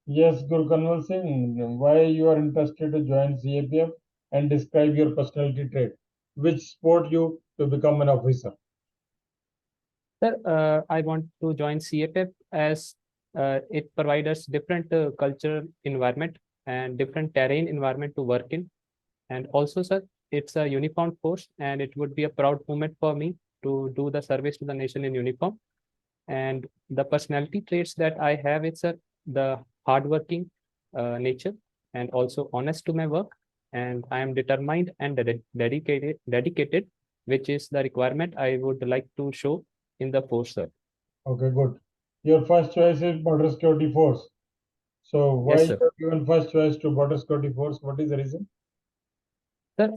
Yes, GURkanwal Singh, why you are interested to join CAPF and describe your personality trait, which sport you to become an officer. Sir, I want to join CAPF as it provides us different cultural environment and different terrain environment to work in. And also, sir, it's a uniform force, and it would be a proud moment for me to do the service to the nation in uniform. And the personality traits that I have, it's the hardworking nature and also honest to my work. And I am determined and dedicated, which is the requirement I would like to show in the force, sir. Okay, good. Your first choice is Border Security Force. So why Yes, you sir. have given first choice to Border Security Force? What is the reason? Sir,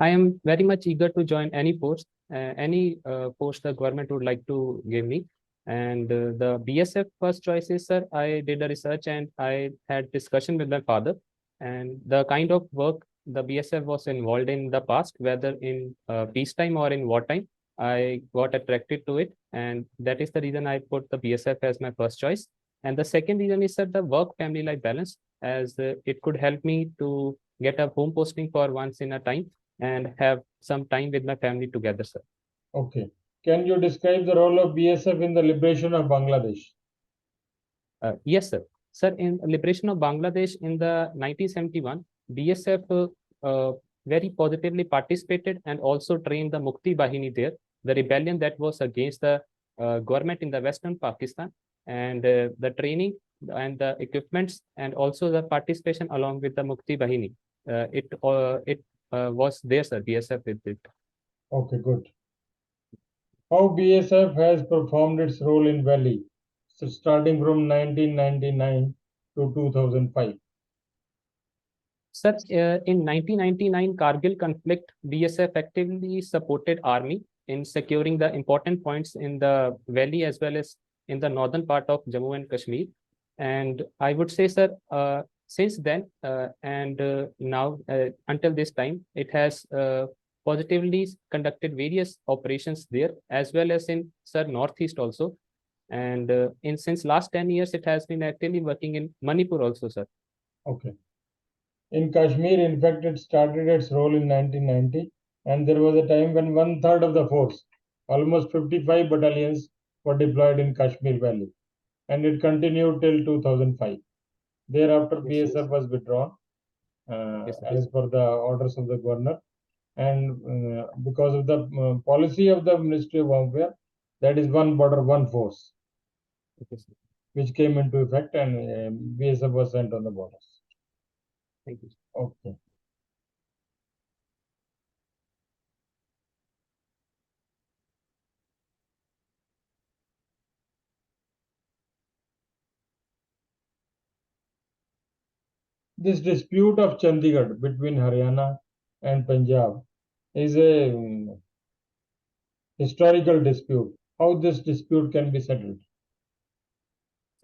I am very much eager to join any post the government would like to give me. And the BSF first choice is, sir, I did a research and I had discussion with my father. And the kind of work the BSF was involved in the past, whether in peacetime or in wartime, I got attracted to it. And that is the reason I put the BSF as my first choice. And the second reason is that the work family life balance, as it could help me to get a home posting for once in a time and have some time with my family together, sir. Okay. Can you describe the role of BSF in the liberation of Bangladesh? Yes, sir. Sir, in liberation of Bangladesh in the 1971, BSF very positively participated and also trained the Mukti Bahini there, the rebellion that was against the government in the Western Pakistan, and the training and the equipments and also the participation along with the Mukti Bahini. It was there, sir. BSF with it. Okay, good. How BSF has performed its role in Valley, so starting from 1999 to 2005. Sir, in 1999 Kargil conflict, BSF actively supported army in securing the important points in the valley as well as in the northern part of Jammu and Kashmir. And I would say, sir, since then and now until this time, it has positively conducted various operations there as well as in, sir, northeast also. And in since last 10 years, it has been actively working in Manipur also, sir. Okay. In Kashmir, in fact, it started its role in 1990, and there was a time when one third of the force, almost 55 battalions, were deployed in Kashmir Valley, and it continued till 2005. Thereafter, Yes, sir. BSF was withdrawn Yes, sir. as per the orders of the governor, and because of the policy of the Ministry of Home Affairs, that is one border, one force, Okay, sir. which came into effect, and BSF was sent on the borders. Thank you. Okay. This dispute of Chandigarh between Haryana and Punjab is a historical dispute. How this dispute can be settled?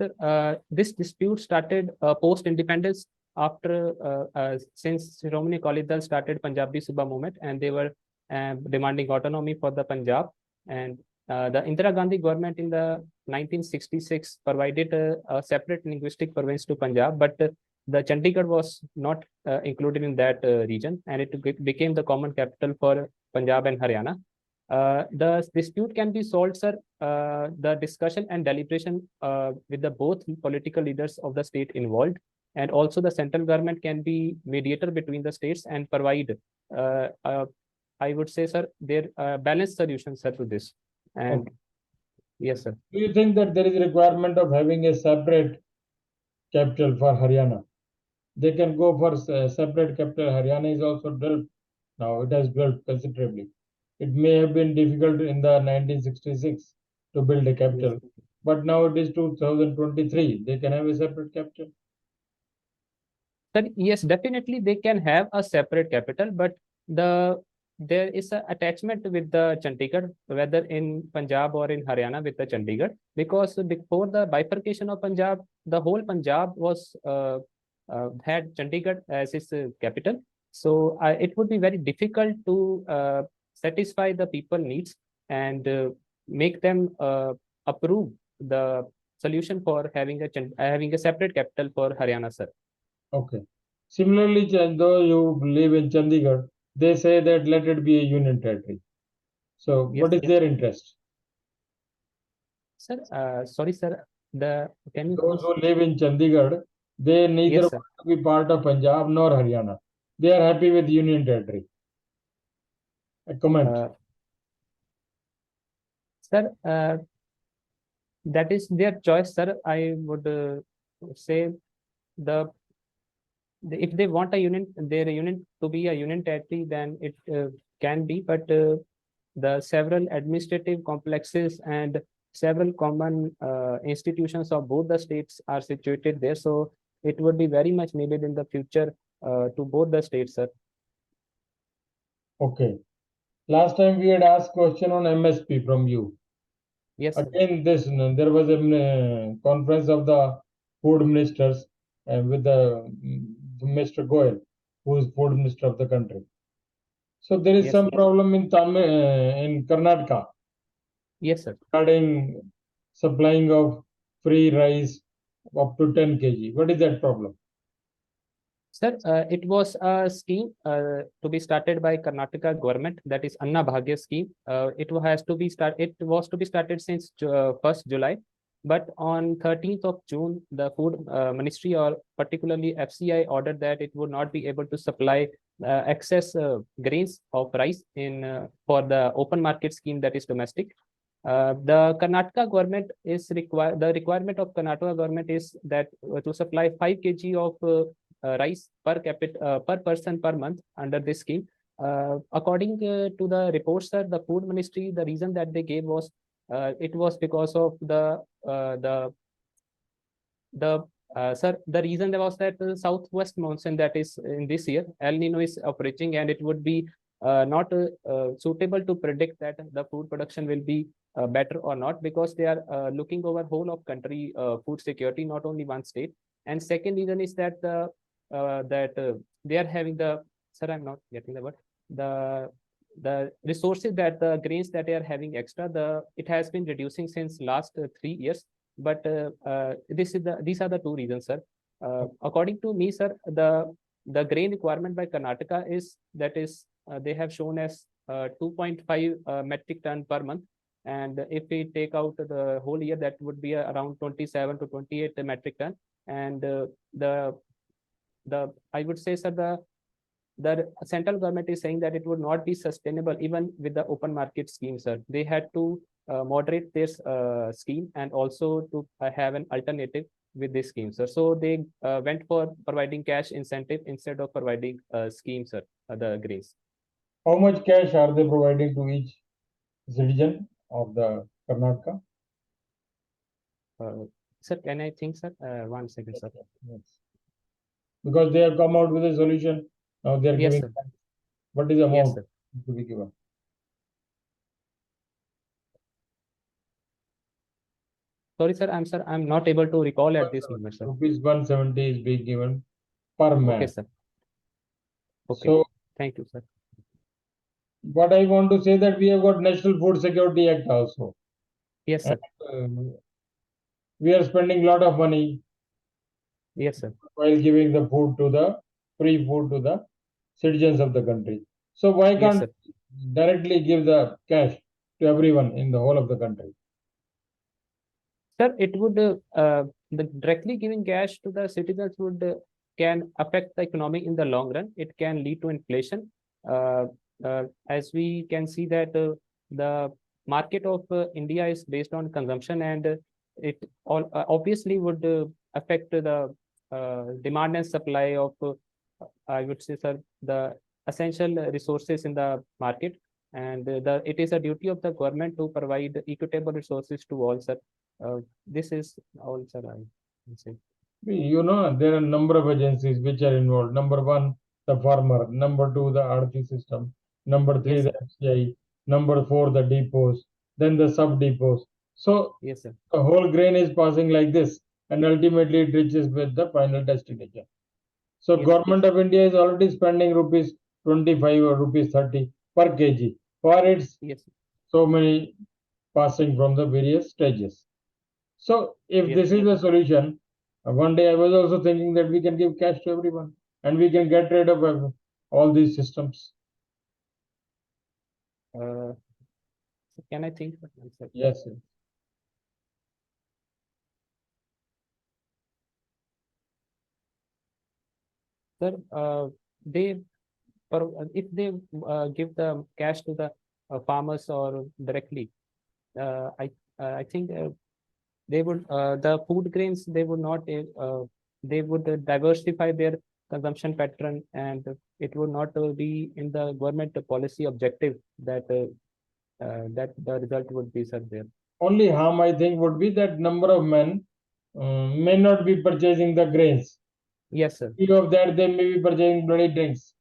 Sir, this dispute started post-independence after since Shiromani Akali Dal started Punjabi Subha movement, and they were demanding autonomy for the Punjab. And the Indira Gandhi government in the 1966 provided a separate linguistic province to Punjab, but the Chandigarh was not included in that region, and it became the common capital for Punjab and Haryana. The dispute can be solved, sir. The discussion and deliberation with the both political leaders of the state involved, and also the central government can be mediator between the states and provide, I would say, sir, their balanced solutions, sir, to this. And Okay. yes, sir. Do you think that there is a requirement of having a separate capital for Haryana? They can go for separate capital. Haryana is also developed now. It has developed considerably. It may have been difficult in the 1966 to build a Yes. capital, but now it is 2023. They can have a separate capital. Sir, yes, definitely they can have a separate capital, but there is an attachment with the Chandigarh, whether in Punjab or in Haryana with the Chandigarh, because before the bifurcation of Punjab, the whole Punjab was had Chandigarh as its capital. So it would be very difficult to satisfy the people needs and make them approve the solution for having a separate capital for Haryana, sir. Okay. Similarly, though you live in Chandigarh, they say that let it be a union territory. So, Yes, what is their interest? sir. Sorry, sir. Can you Those please? who live in Chandigarh, they neither Yes, sir. want to be part of Punjab nor Haryana. They are happy with union territory. A comment. Sir, that is their choice, sir. I would say the if they want a union, their union to be a union territory, then it can be. But the several administrative complexes and several common institutions of both the states are situated there. So it would be very much needed in the future to both the states, sir. Okay. Last time we had asked question on MSP from you. Yes, sir. Again, there was a conference of the food ministers with the Mr. Goyal, who is food minister of the country. So there is Yes, some sir. problem in Karnataka Yes, sir. regarding supplying of free rice up to 10 kg. What is that problem? Sir, it was a scheme to be started by Karnataka government, that is Anna Bhagya scheme. It has to be start. It was to be started since 1st July, but on 13th of June, the food ministry, or particularly FCI, ordered that it would not be able to supply excess grains of rice in for the open market scheme, that is domestic. The Karnataka government is required. The requirement of Karnataka government is that to supply 5 kg of rice per capita per person per month under this scheme. According to the reports, sir, the food ministry, the reason that they gave was it was because of sir, the reason was that the southwest monsoon that is in this year, El Nino is approaching, and it would be not suitable to predict that the food production will be better or not, because they are looking over whole of country food security, not only one state. And second reason is that they are having the, sir, I'm not getting the word, the resources, that the grains that they are having extra, it has been reducing since last 3 years. But these are the two reasons, sir. According to me, sir, the grain requirement by Karnataka is that is they have shown as 2.5 metric ton per month, and if we take out the whole year, that would be around 27 to 28 metric ton. And the I would say, sir, the central government is saying that it would not be sustainable even with the open market scheme, sir. They had to moderate this scheme, and also to have an alternative with this scheme, sir. So they went for providing cash incentive instead of providing scheme, sir, the grace. How much cash are they providing to each citizen of the Karnataka? Sir, can I think, sir? 1 second, sir. Yes. Because they have come out with a solution. Now they are Yes, giving. sir. What is the Yes, amount sir. to be given? Sorry, sir. I'm not able to recall at this moment, sir. Rupees 170 is being given per Okay, man. sir. Okay. So Thank you, sir. what I want to say that we have got National Food Security Act also. Yes, sir. And, we are spending a lot of money Yes, sir. while giving the food to the free food to the citizens of the country. So why Yes, can't sir. directly give the cash to everyone in the whole of the country? Sir, it would the directly giving cash to the citizens would can affect the economy in the long run. It can lead to inflation. As we can see that the market of India is based on consumption, and it all obviously would affect the demand and supply of I would say, sir, the essential resources in the market. And it is a duty of the government to provide equitable resources to all, sir. This is all, sir, I can say. You know, there are a number of agencies which are involved. Number one, the farmer. Number two, the RT system. Number three, Yes, the sir. FCI. Number four, the depots. Then the sub depots. So Yes, sir. the whole grain is passing like this, and ultimately it reaches with the final destination. So Yes, sir. government of India is already spending rupees 25 or rupees 30 per kg for its Yes, sir. so many passing from the various stages. So if Yes. this is the solution, one day I was also thinking that we can give cash to everyone and we can get rid of all these systems. Uh, can I think? One second. Yes. Yes. Sir, they if they give the cash to the farmers or directly, I think they would the food grains they would not they would diversify their consumption pattern, and it would not be in the government policy objective that that the result would be sir there. Only harm I think would be that number of men may not be purchasing the grains. Yes, sir. Instead of that, they may be purchasing bloody drinks.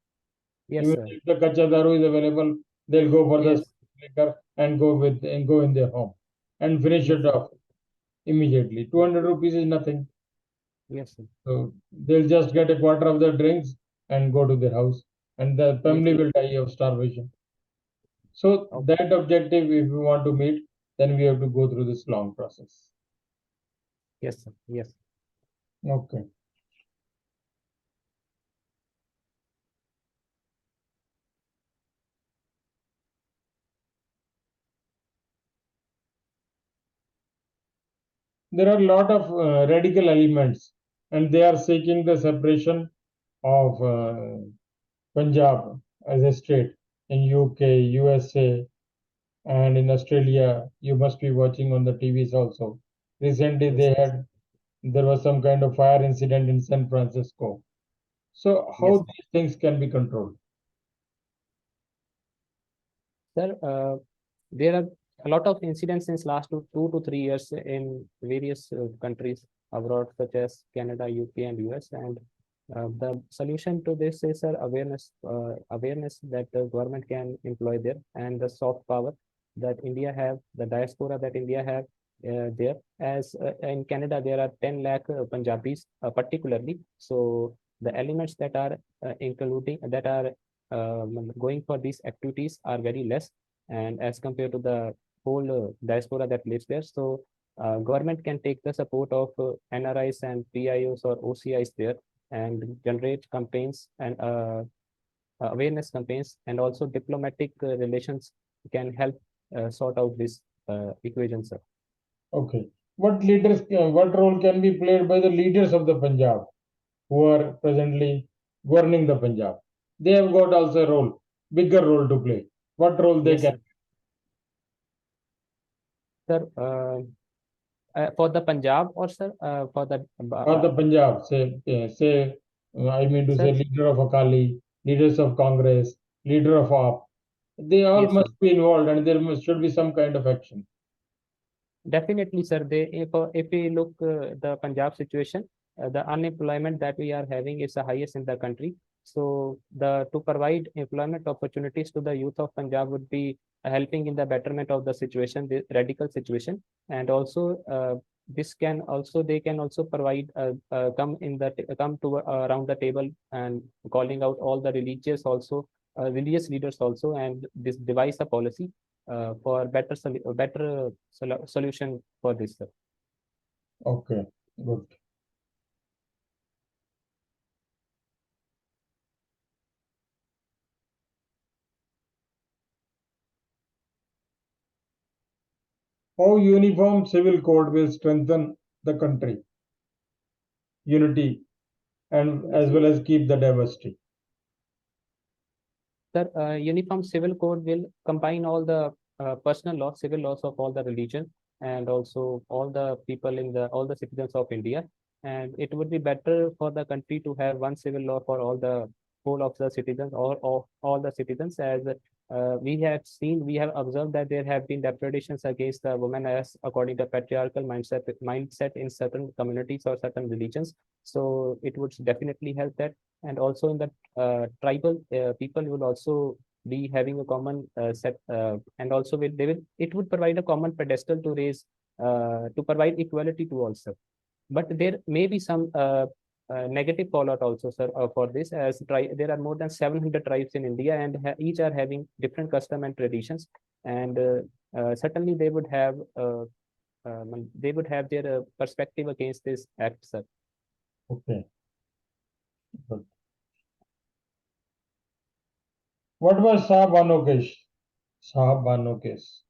Yes, Even sir. if the kacha daru is available, they'll go for the Yes. liquor and go in their home and finish Yes, it sir. off immediately. 200 rupees is nothing. Yes, sir. So they'll just get a quarter of the drinks and go to their house, and the Yes, family sir. will die of starvation. So Okay. that objective, if we want to meet, then we have to go through this long process. Yes, sir. Yes. Okay. There are a lot of radical elements, and they are seeking the separation of Punjab as a state in UK, USA, and in Australia. You must be watching on the TVs also. Recently, Yes, sir. there was some kind of fire incident in San Francisco. So Yes, how sir. these things can be controlled? Sir, there are a lot of incidents since last 2 to 3 years in various countries abroad, such as Canada, UK, and US. And the solution to this is awareness that the government can employ there, and the soft power that India have, the diaspora that India have there. As in Canada, there are 10 lakh Punjabis particularly. So the elements that are including that are going for these activities are very less, and as compared to the whole diaspora that lives there. So government can take the support of NRIs and PIOs or OCIs there and generate campaigns and awareness campaigns, and also diplomatic relations can help sort out this equation, sir. Okay. What role can be played by the leaders of the Punjab who are presently governing the Punjab? They have got also a role, bigger role to play. What role they Yes, can? sir. Sir, for the Punjab, or sir for the Or the Punjab, I mean to say, sir? leader of Akali, leaders of Congress, leader of AAP. They all Yes, sir. must be involved, and should be some kind of action. Definitely, sir. If we look the Punjab situation, the unemployment that we are having is the highest in the country. So the to provide employment opportunities to the youth of Punjab would be helping in the betterment of the situation, the radical situation, and also this can also they can also provide come to around the table and calling out all the religious leaders also, and this devise a policy for better solution for this, sir. Okay, good. How uniform civil code will strengthen the country unity and as well as keep the diversity. Sir, uniform civil code will combine all the personal laws, civil laws of all the religion, and also all the people in the all the citizens of India. And it would be better for the country to have one civil law for all the whole of the citizens, or all the citizens. As we have observed that there have been depredations against the women, as according to patriarchal mindset in certain communities or certain religions. So it would definitely help that, and also in the tribal people will also be having a common set, and also it would provide a common pedestal to raise to provide equality to also. But there may be some negative fallout also, sir, for this, as there are more than 700 tribes in India, and each are having different custom and traditions, and certainly they would have they would have their perspective against this act, sir. Okay. Good. What was Shah Bano case? Shah Bano case,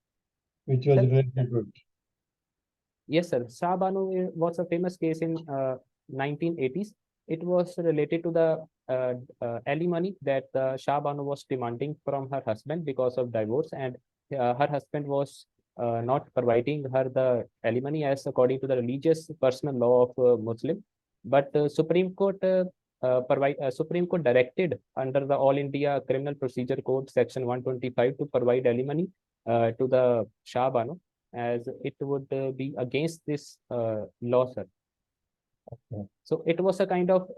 which was Sir, related to it. yes, sir. Shah Banu was a famous case in 1980s. It was related to the alimony that Shah Banu was demanding from her husband because of divorce, and her husband was not providing her the alimony as according to the religious personal law of Muslim. But Supreme Court directed under the All India Criminal Procedure Code Section 125 to provide alimony to the Shah Banu, as it would be against this law, sir. Okay. So it was a kind of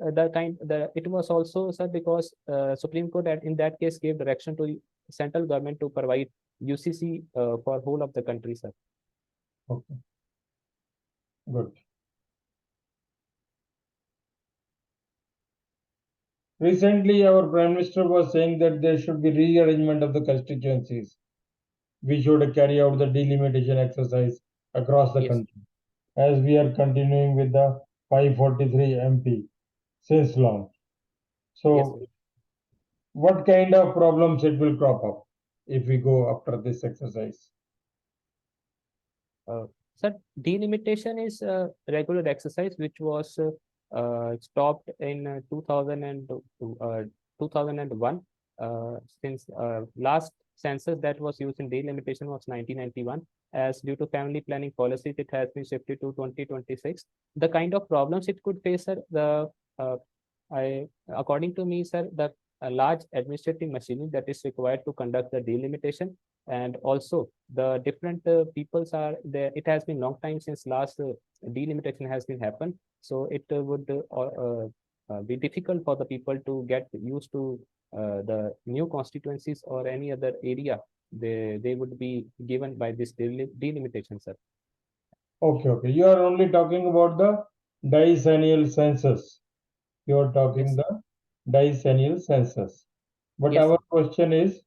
it was also, sir, because Supreme Court in that case gave direction to central government to provide UCC for whole of the country, sir. Okay. Good. Recently, our Prime Minister was saying that there should be rearrangement of the constituencies. We should carry out the delimitation exercise across the Yes, country, as we are continuing with the 543 MP since long. yes, So, what kind of problems it will crop up if we go after this exercise? sir, delimitation is a regular exercise which was stopped in 2001. Since last census that was used in delimitation was 1991. As due to family planning policies, it has been shifted to 2026. The kind of problems it could face, sir, uh, according to me, sir, the large administrative machinery that is required to conduct the delimitation, and also the different peoples are there. It has been long time since last delimitation has been happened, so it would be difficult for the people to get used to the new constituencies or any other area they would be given by this delimitation, sir. Okay, okay. You are only talking about the decennial census. You are talking Yes, the decennial census. But yes, our sir. question is,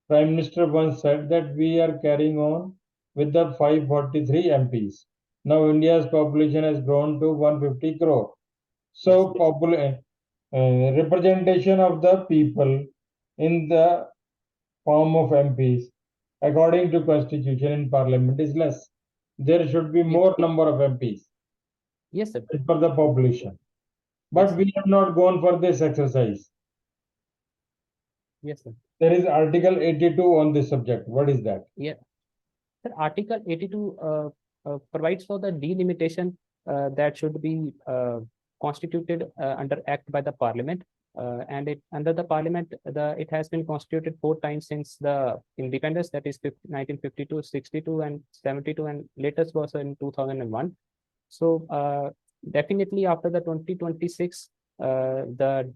Prime Minister once said that we are carrying on with the 543 MPs. Now India's population has grown to 150 crore. Yes, So representation of the people in the form of MPs according to constitution in parliament is less. There should be yes, more number of MPs yes, sir. as per the population. Yes, But sir. we have not gone for this exercise. Yes, sir. There is Article 82 on this subject. What is that? Yeah. Sir, Article 82 provides for the delimitation that should be constituted under Act by the Parliament, and it under the Parliament, it has been constituted 4 times since the independence. That is 1952, 62, and 72, and latest was in 2001. So definitely after the 2026, the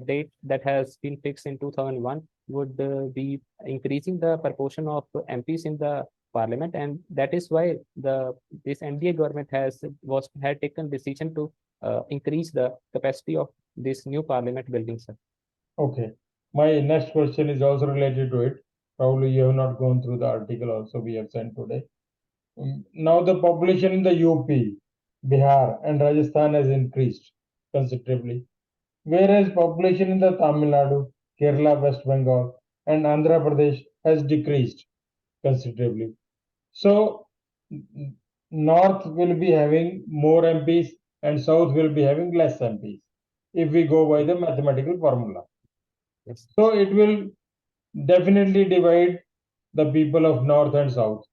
date that has been fixed in 2001 would be increasing the proportion of MPs in the parliament, and that is why this NDA government had taken decision to increase the capacity of this new parliament building, sir. Okay. My next question is also related to it. Probably you have not gone through the article also we have sent today. Now the population in the UP, Bihar and Rajasthan has increased considerably, whereas population in the Tamil Nadu, Kerala, West Bengal and Andhra Pradesh has decreased considerably. So North will be having more MPs and South will be having less MPs if we go by the mathematical formula. Yes. So it will definitely divide the people of North and South.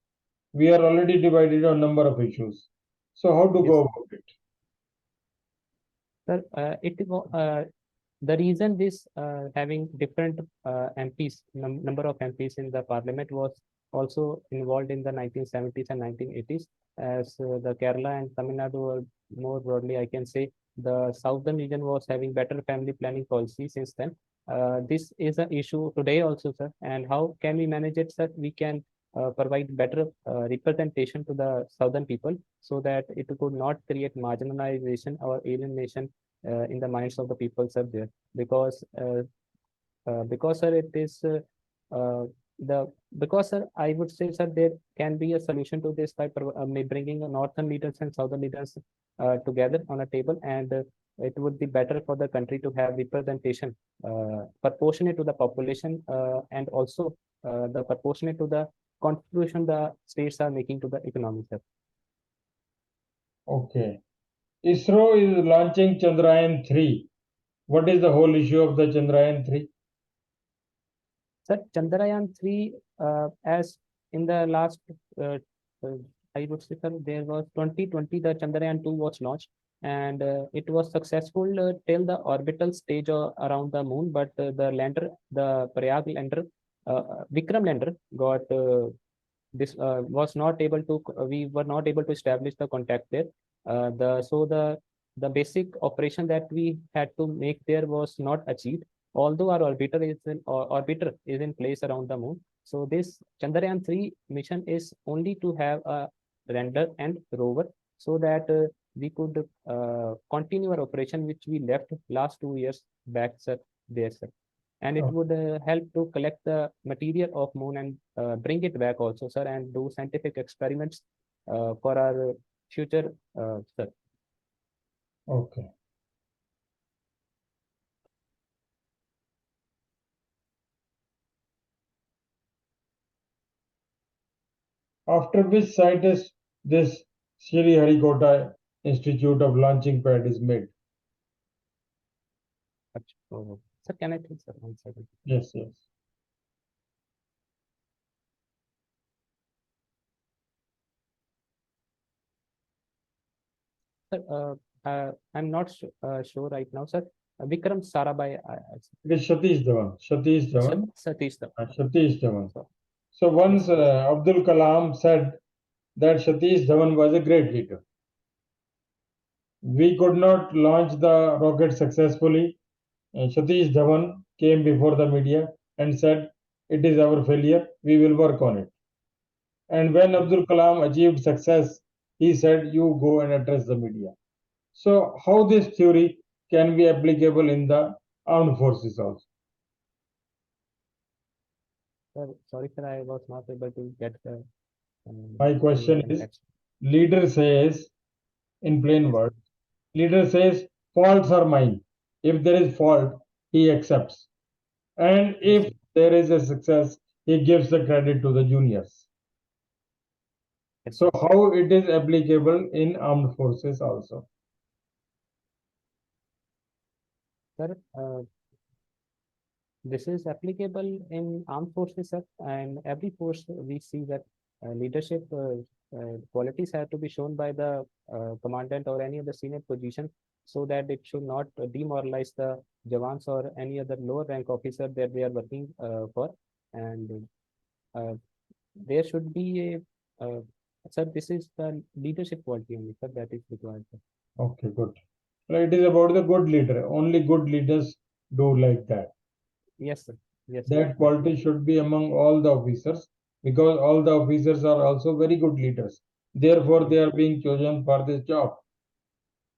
We are already divided on number of issues. So how to Yes, go about it? sir. The reason this having different MPs, number of MPs in the parliament was also involved in the 1970s and 1980s, as the Kerala and Tamil Nadu were more broadly, I can say, the southern region was having better family planning policy since then. This is an issue today also, sir. And how can we manage it, sir? We can provide better representation to the southern people so that it could not create marginalization or alienation in the minds of the people, sir, there, because sir, it is because sir, I would say sir, there can be a solution to this by bringing a northern leaders and southern leaders together on a table, and it would be better for the country to have representation proportionate to the population, and also the proportionate to the contribution the states are making to the economy, sir. Okay. ISRO is launching Chandrayaan 3. What is the whole issue of the Chandrayaan 3? Sir, Chandrayaan 3, as in the last, uh, uh, I would say, sir, there was 2020, the Chandrayaan 2 was launched, and it was successful till the orbital stage around the moon, but the lander, the Prayag lander, Vikram lander, got this was not able to, we were not able to establish the contact there. The basic operation that we had to make there was not achieved, although our orbiter is in place around the moon. So this Chandrayaan 3 mission is only to have a lander and rover, so that we could continue our operation which we left last 2 years back, sir, there, sir. And it would help to collect the material of moon and bring it back also, sir, and do scientific experiments for our future, sir. Okay. After which scientist this Sri Harikota Institute of Launching Pad is made? So, sir, can I think, sir, 1 second? Yes, yes. Sir, I'm not sure right now, sir. Vikram Sarabhai. It is Satish Dhawan. Satish Dhawan. Satish Dhawan. Satish Dhawan. So once Abdul Kalam said that Satish Dhawan was a great leader. We could not launch the rocket successfully. Satish Dhawan came before the media and said, "It is our failure. We will work on it." And when Abdul Kalam achieved success, he said, "You go and address the media." So, how this theory can be applicable in the armed forces also? Sir, sorry, sir, I was not able to get the. My question is, leader says, in plain words, leader says, faults are mine. If there is fault, he accepts. And if there is a success, he gives the credit to the juniors. So how it is applicable in armed forces also? Sir, this is applicable in armed forces, sir, and every force we see that leadership qualities have to be shown by the commandant or any other senior position, so that it should not demoralize the jawans or any other lower rank officer that they are working for. And there should be a, sir, this is the leadership quality only, sir, that is required, sir. Okay, good. So it is about the good leader. Only good leaders do like that. Yes, sir. Yes, That quality should be among all the officers, because all the officers are also very good leaders. Therefore, they are being chosen for this job.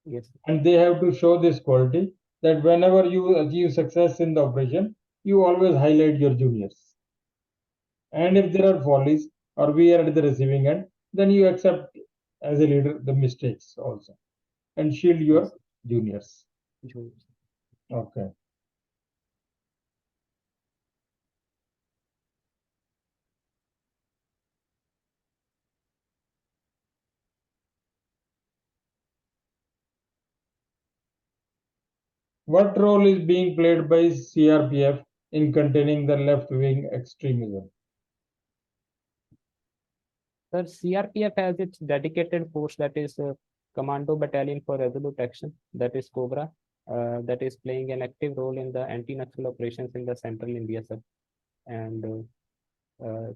Yes. And they have to show this quality that whenever you achieve success in the operation, you always highlight your juniors. And if there are follies or we are at the receiving end, then you accept as a leader the mistakes also and shield your juniors. Okay. What role is being played by CRPF in containing the left-wing extremism? Sir, CRPF has its dedicated force, that is Commando Battalion for Resolute Action, that is Cobra, that is playing an active role in the anti-Naxal operations in the central India, sir. And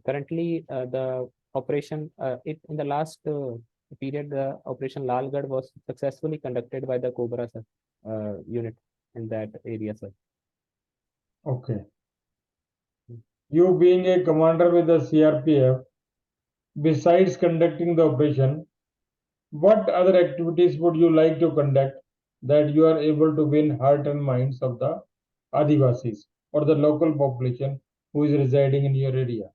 currently, the operation, in the last period, the Operation Lalgarh was successfully conducted by the Cobra, sir, unit in that area, sir. Okay. You being a commander with the CRPF, besides conducting the operation, what other activities would you like to conduct that you are able to win heart and minds of the Adivasis or the local population who is residing in your area?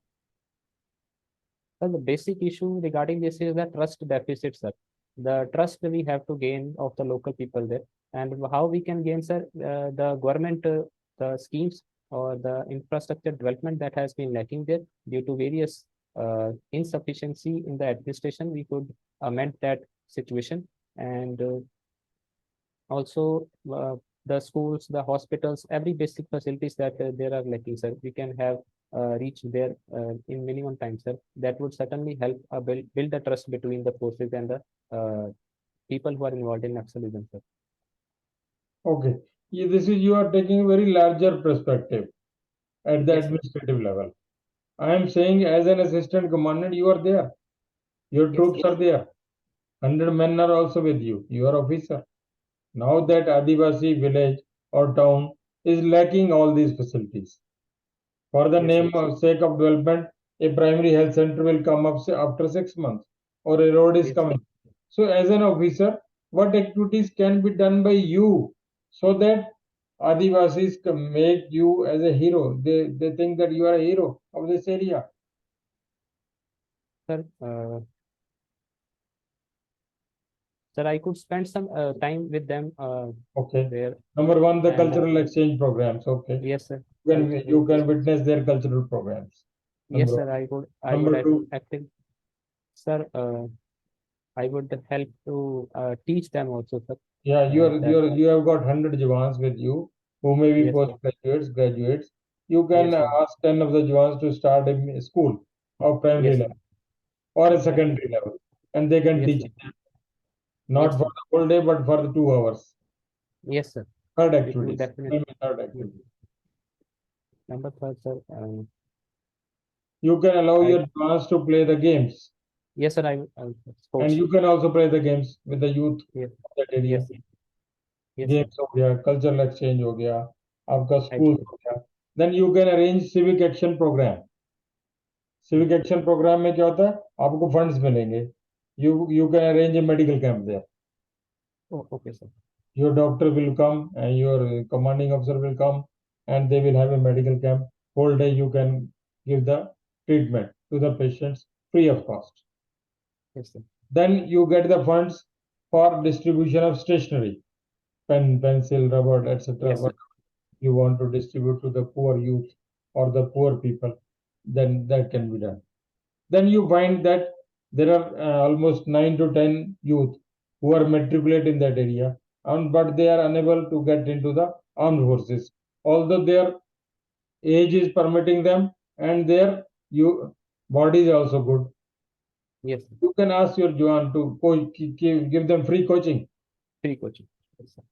So the basic issue regarding this is the trust deficit, sir. The trust we have to gain of the local people there, and how we can gain, sir, the government, the schemes or the infrastructure development that has been lacking there due to various insufficiency in the administration. We could amend that situation, and also the schools, the hospitals, every basic facilities that there are lacking, sir. We can have reach there in minimum time, sir. That would certainly help build the trust between the forces and the people who are involved in Naxalism, sir. Okay. This is you are taking a very larger perspective at the Yes, sir. administrative level. I am saying as an assistant commandant, you are there. Your Yes, troops sir. are there. 100 men are also with you. You are officer. Now that Adivasi village or town is lacking all these facilities. For the Yes, sir. name of sake of development, a primary health center will come up after 6 months, or a road is Yes, sir. coming. So, as an officer, what activities can be done by you so that Adivasis can make you as a hero? They think that you are a hero of this area. Sir, sir, I could spend some time with them Okay. there, Number one, the and cultural exchange programs. Okay. yes, sir. You can witness their cultural programs. Yes, Number sir. one. I would Number two, active, sir. I would help to teach them also, sir. yeah, That you have got 100 Jawans with you who may be yes, sir. graduates. You can Yes, sir. ask 10 of the Jawans to start a school of primary Yes, sir. level or a Definitely. secondary level, and they can Yes, teach sir. it, not Yes, for sir. the whole day, but for the 2 hours. Yes, sir. Third It would activities. definitely. Maybe third Yes. activity. Number third, sir. You can allow I your Jawans to play the games, yes, sir. and Sports. you can also play the games with the youth Yes. of that area. Yes. Yes, sir. Games हो गया cultural exchange हो गया आपका school Absolutely. हो गया then you can arrange civic action programme Yes. Civic action programme में क्या होता है आपको फंड्स मिलेंगे you can arrange a medical camp there Oh, okay, sir. your doctor will come and your commanding officer will come and they will have a medical camp whole day you can give the treatment to the patients free of cost Yes, sir. then you get the funds for distribution of stationery pen pencil rubber etc Yes, sir. you want to distribute to the poor youth or the poor people, then that can be done. Then you find that there are almost 9 to 10 youth who are matriculate in that area, but they are unable to get into the armed forces, although their age is permitting them and their body is also good. Yes, sir. You can ask your Joan to give them free coaching Free coaching. Yes, sir.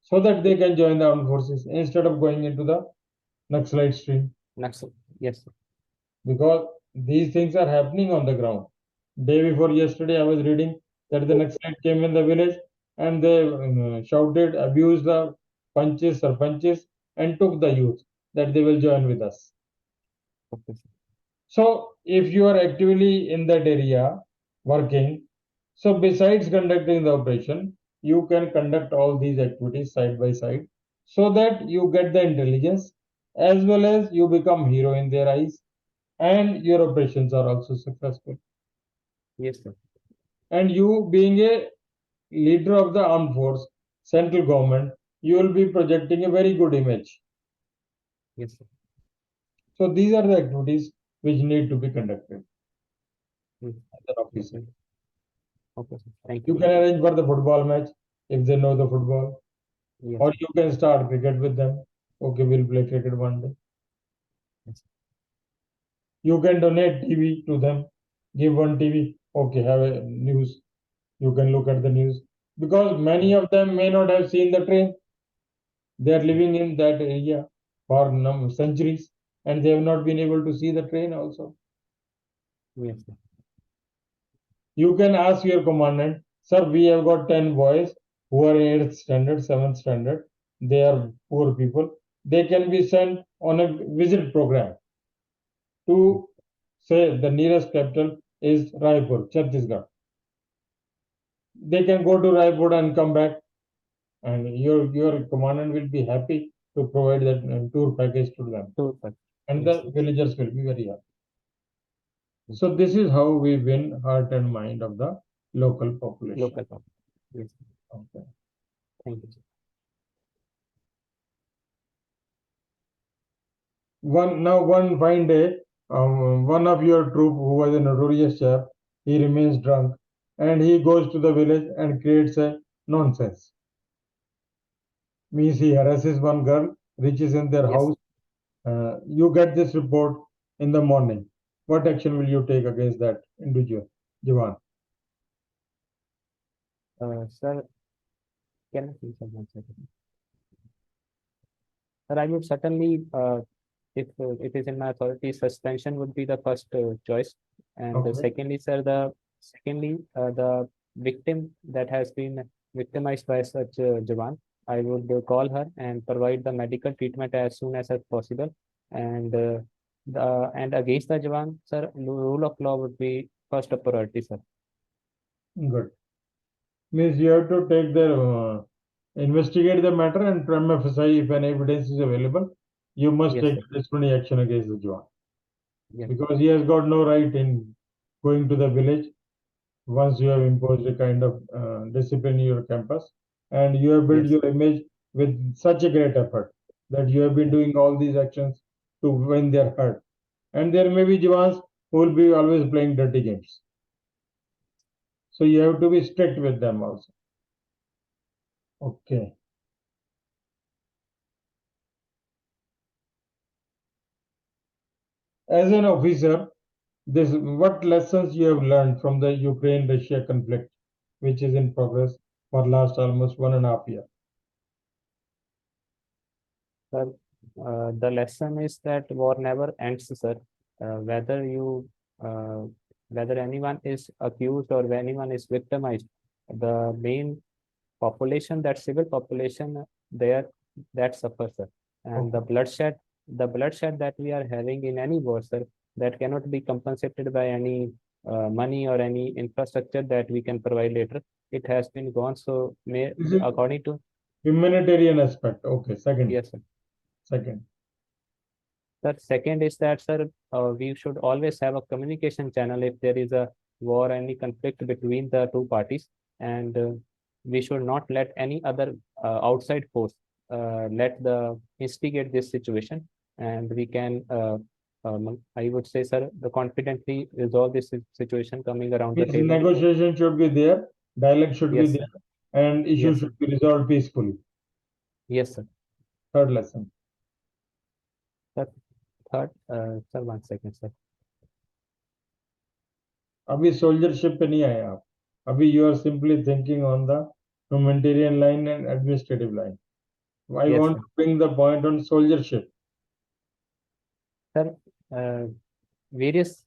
so that they can join the armed forces instead of going into the Naxalite stream. Naxal. Yes, sir. Because these things are happening on the ground. Day before yesterday, I was reading that the Naxalite came in the village and they shouted, abused the punches or punches, and took the youth that they will join with us. Okay, sir. So, if you are actively in that area working, so besides conducting the operation, you can conduct all these activities side by side so that you get the intelligence as well as you become hero in their eyes and your operations are also successful. Yes, sir. And you being a leader of the armed force, central government, you will be projecting a very good image. Yes, sir. So these are the activities which need to be conducted Mm, as an officer. definitely. Okay, sir. Thank You you. can arrange for the football match if they know the football, Yes, or sir. you can start cricket with them. Okay, we'll play cricket one day. Yes, You can donate TV to them, give one TV. Okay, have a news. You can look at the news because many of them may not have seen the train. They are living in that area for centuries and they have not been able to see the train also. yes, sir. You can ask your commandant, sir, we have got 10 boys who are 8th standard, 7th standard. They are poor people. They can be sent on a visit program to say the nearest capital is Raipur, Chhattisgarh. They can go to Raipur and come back, and your commandant will be happy to provide that tour package to them, So, sir. and Yes, the sir. villagers will be very happy. So this is how we win heart and mind of the local population. Local problem. Yes. Okay. Thank you, sir. One fine day, one of your troop who was a notorious chap, he remains drunk and he goes to the village and creates a nonsense. Means he harasses one girl, reaches in their Yes. house. You get this report in the morning. What action will you take against that individual, Jawan? Sir, can I please have 1 second? Sir, I would certainly, if it is in my authority, suspension would be the first choice. And Okay. secondly, the victim that has been victimized by such Jawan, I would call her and provide the medical treatment as soon as possible. And and against the Jawan, sir, rule of law would be first a priority, sir. Good. Means you have to take the investigate the matter and prima facie if an evidence is available, you must Yes, take sir. disciplinary action against the Jawan Yes, because he has got no right in going to the village once you have imposed a kind of discipline in your campus and you have built yes, your image with such a great effort that you have been yes, doing all these actions to win their heart. And there may be Jawans who will be always playing dirty games. So you have to be strict with them also. Okay. As an officer, this what lessons you have learned from the Ukraine-Russia conflict, which is in progress for last almost 1.5 years. sir. The lesson is that war never ends, sir. Whether uh, whether anyone is accused or anyone is victimized, the main population, that civil population there, that suffers, sir. And Okay. the bloodshed that we are having in any war, sir, that cannot be compensated by any money or any infrastructure that we can provide later. It has been gone. So, This is according to, humanitarian aspect. Okay. Second. yes, sir. Second. Sir, second is that, sir, we should always have a communication channel if there is a war, any conflict between the two parties, and we should not let any other outside force let the instigate this situation, and we can, I would say, sir, the confidently resolve this situation coming around the Means table. negotiation should be there, dialogue should be Yes, sir. there, and issues Yes, sir. should be resolved peacefully. Yes, sir. Third lesson. Sir, third, sir, 1 second, sir. अभी soldiership पे नहीं आए आप. अभी you are simply thinking on the humanitarian line and administrative line. I Yes, want sir. to bring the point on soldiership. Sir, various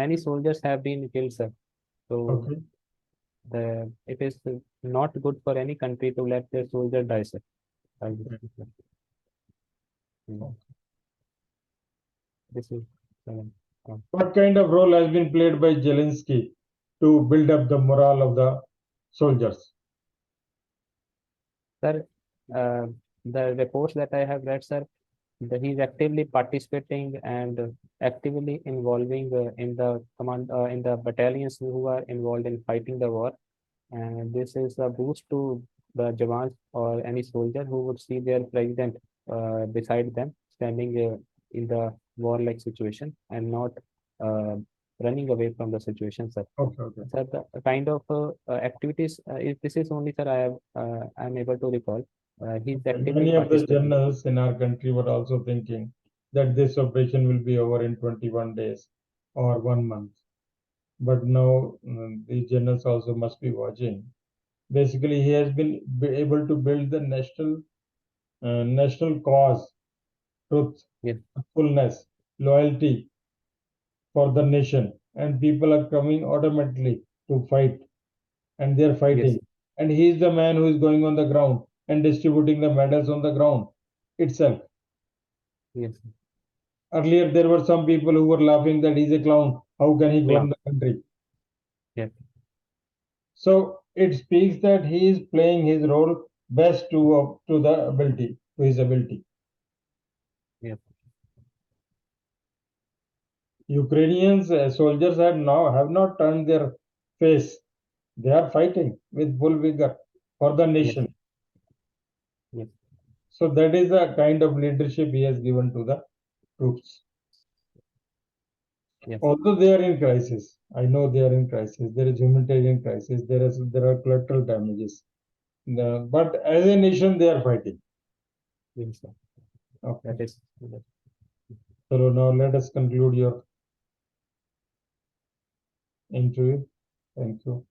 many soldiers have been killed, sir. So Okay. it is not good for any country to let their soldier die, sir. Mm. This is What kind of role has been played by Zelensky to build up the morale of the soldiers? sir. The reports that I have read, sir, he's actively participating and actively involving in the command in the battalions who are involved in fighting the war. And this is a boost to the Jawans or any soldier who would see their president beside them, standing in the war-like situation and not uh, running away from the situation, sir. Okay, okay. Sir, the kind of activities, this is only, sir, I am able to recall. He's actively Many of the participating. generals in our country were also thinking that this operation will be over in 21 days or 1 month. But now the generals also must be watching. Basically, he has been able to build the national cause, truth, Yes, fullness, loyalty for the nation, and people are coming automatically to fight, and they are yes, fighting. And he is the man who is going on the ground and distributing the medals on the ground itself. yes. Earlier, there were some people who were laughing that he's a clown. How can he govern Clown. the country? Yes, So it speaks that he is playing his role best to the ability, to his ability. yes. Ukrainians soldiers have not turned their face. They are fighting with full vigor for the nation. Yes. So that is the kind of leadership he has given to the troops. Yes. Although they are in crisis, I know they are in crisis. There is humanitarian crisis. There are collateral damages. But as a nation, they are fighting. Yes, sir. Okay. That is. So now let us conclude your interview. Thank you.